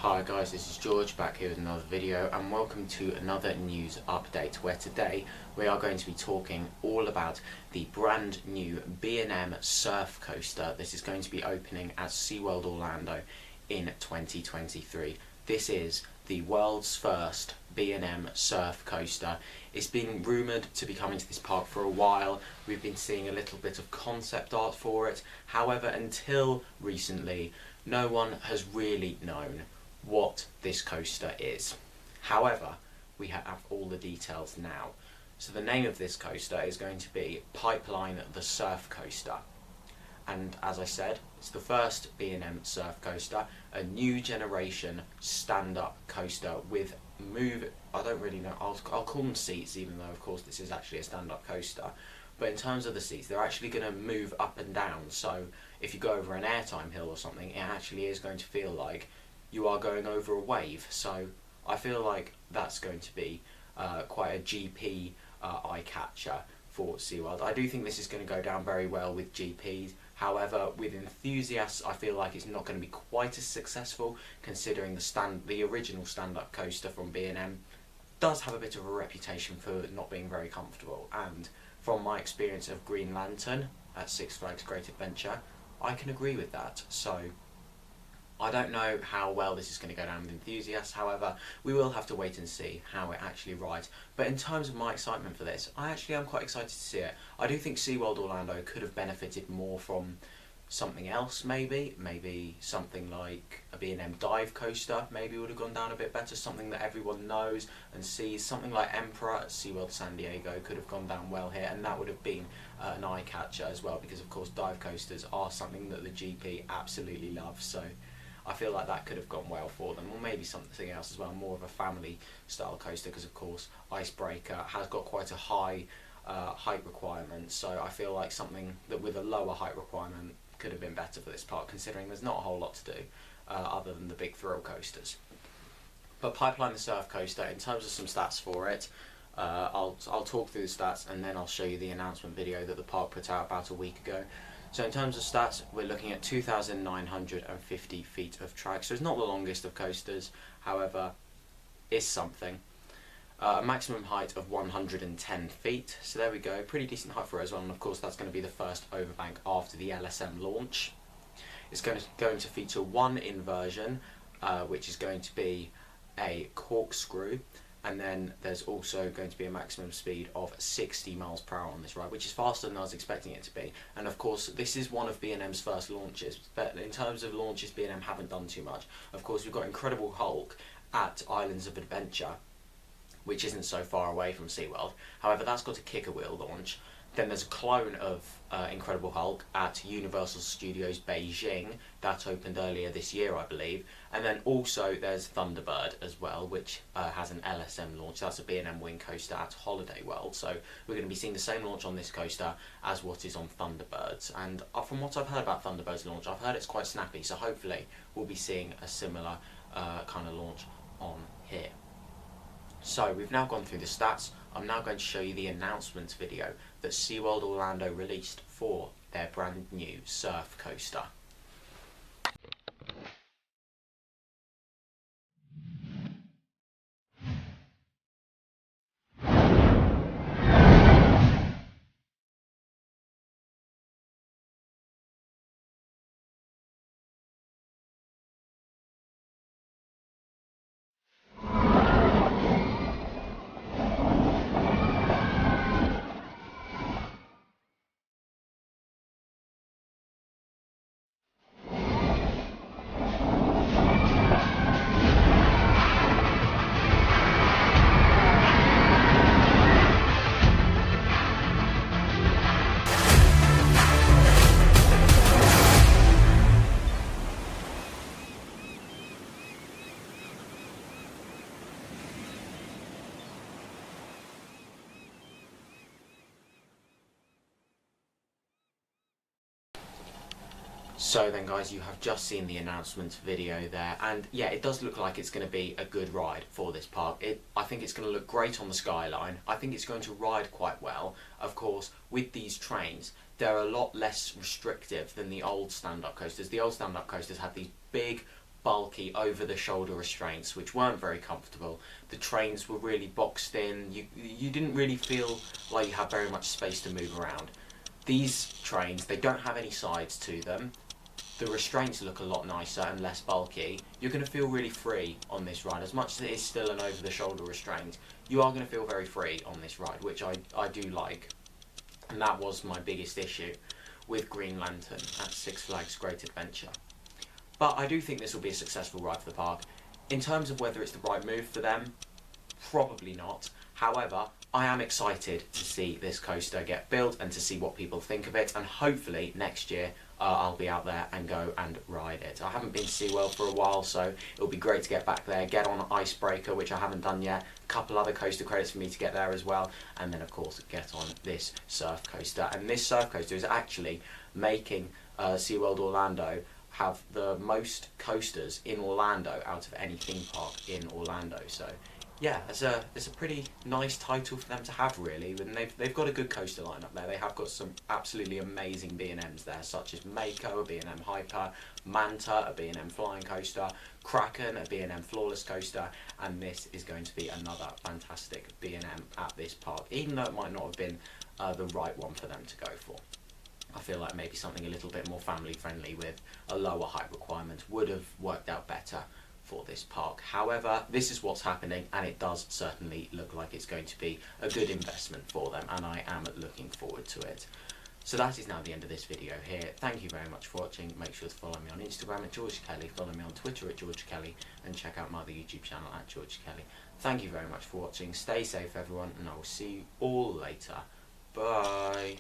Hi guys, this is George back here with another video, and welcome to another news update where today we are going to be talking all about the brand new B&M surf coaster. This is going to be opening at SeaWorld Orlando in 2023. This is the world's first B&M surf coaster. It's been rumoured to be coming to this park for a while. We've been seeing a little bit of concept art for it. However, until recently, no one has really known what this coaster is. However, we have all the details now. So the name of this coaster is going to be Pipeline the Surf Coaster. And as I said, it's the first B&M surf coaster, a new generation stand-up coaster with I don't really know, I'll call them seats, even though of course this is actually a stand-up coaster. But in terms of the seats, they're actually going to move up and down, so if you go over an airtime hill or something, it actually is going to feel like you are going over a wave. So I feel like that's going to be quite a GP eye-catcher for SeaWorld. I do think this is going to go down very well with GPs. However, with enthusiasts, I feel like it's not going to be quite as successful, considering the original stand-up coaster from B&M does have a bit of a reputation for not being very comfortable. And from my experience of Green Lantern at Six Flags Great Adventure, I can agree with that. So I don't know how well this is going to go down with enthusiasts. However, we will have to wait and see how it actually rides. But in terms of my excitement for this, I actually am quite excited to see it. I do think SeaWorld Orlando could have benefited more from something else, maybe something like a B&M dive coaster maybe would have gone down a bit better, something that everyone knows and sees. Something like Emperor at SeaWorld San Diego could have gone down well here, and that would have been an eye catcher as well, because of course dive coasters are something that the GP absolutely loves. So I feel like that could have gone well for them, or maybe something else as well, more of a family style coaster, because of course Icebreaker has got quite a high height requirement. So I feel like something that with a lower height requirement could have been better for this park, considering there's not a whole lot to do other than the big thrill coasters. But Pipeline the Surf Coaster, in terms of some stats for it, I'll talk through the stats and then I'll show you the announcement video that the park put out about a week ago. So in terms of stats, we're looking at 2,950 feet of track, so it's not the longest of coasters, however, it's something. A maximum height of 110 feet, so there we go, pretty decent height for it as well, and of course that's going to be the first overbank after the LSM launch. It's going to feature one inversion, which is going to be a corkscrew, and then there's also going to be a maximum speed of 60 miles per hour on this ride, which is faster than I was expecting it to be. And of course, this is one of B&M's first launches, but in terms of launches, B&M haven't done too much. Of course, we've got Incredible Hulk at Islands of Adventure, which isn't so far away from SeaWorld. However, that's got a kicker wheel launch. Then there's a clone of Incredible Hulk at Universal Studios Beijing. That opened earlier this year, I believe. And then also there's Thunderbird as well, which has an LSM launch. That's a B&M wing coaster at Holiday World. So we're going to be seeing the same launch on this coaster as what is on Thunderbird's. And from what I've heard about Thunderbird's launch, I've heard it's quite snappy. So hopefully we'll be seeing a similar kind of launch on here. So we've now gone through the stats. I'm now going to show you the announcement video that SeaWorld Orlando released for their brand new surf coaster. So then guys, you have just seen the announcement video there, and yeah, it does look like it's going to be a good ride for this park. I think it's going to look great on the skyline. I think it's going to ride quite well. Of course, with these trains, they're a lot less restrictive than the old stand-up coasters. The old stand-up coasters had these big bulky over-the-shoulder restraints which weren't very comfortable. The trains were really boxed in. You didn't really feel like you had very much space to move around. These trains, they don't have any sides to them. The restraints look a lot nicer and less bulky. You're going to feel really free on this ride. As much as it is still an over-the-shoulder restraint, you are going to feel very free on this ride, which I do like. And that was my biggest issue with Green Lantern at Six Flags Great Adventure. But I do think this will be a successful ride for the park. In terms of whether it's the right move for them, probably not. However, I am excited to see this coaster get built and to see what people think of it, and hopefully next year I'll be out there and go and ride it. I haven't been to SeaWorld for a while, so it'll be great to get back there, get on Icebreaker, which I haven't done yet, a couple other coaster credits for me to get there as well, and then of course get on this surf coaster. And this surf coaster is actually making SeaWorld Orlando have the most coasters in Orlando out of any theme park in Orlando. So yeah, it's a pretty nice title for them to have, really. And they've got a good coaster lineup there. They have got some absolutely amazing B&Ms there, such as Mako, a B&M Hyper, Manta, a B&M Flying Coaster, Kraken, a B&M Flawless Coaster, and this is going to be another fantastic B&M at this park, even though it might not have been the right one for them to go for. I feel like maybe something a little bit more family friendly with a lower height requirement would have worked out better for this park. However, this is what's happening, and it does certainly look like it's going to be a good investment for them, and I am looking forward to it. So that is now the end of this video here. Thank you very much for watching. Make sure to follow me on Instagram at George Kelly, follow me on Twitter at George Kelly, and check out my other YouTube channel at George Kelly. Thank you very much for watching. Stay safe, everyone, and I will see you all later. Bye.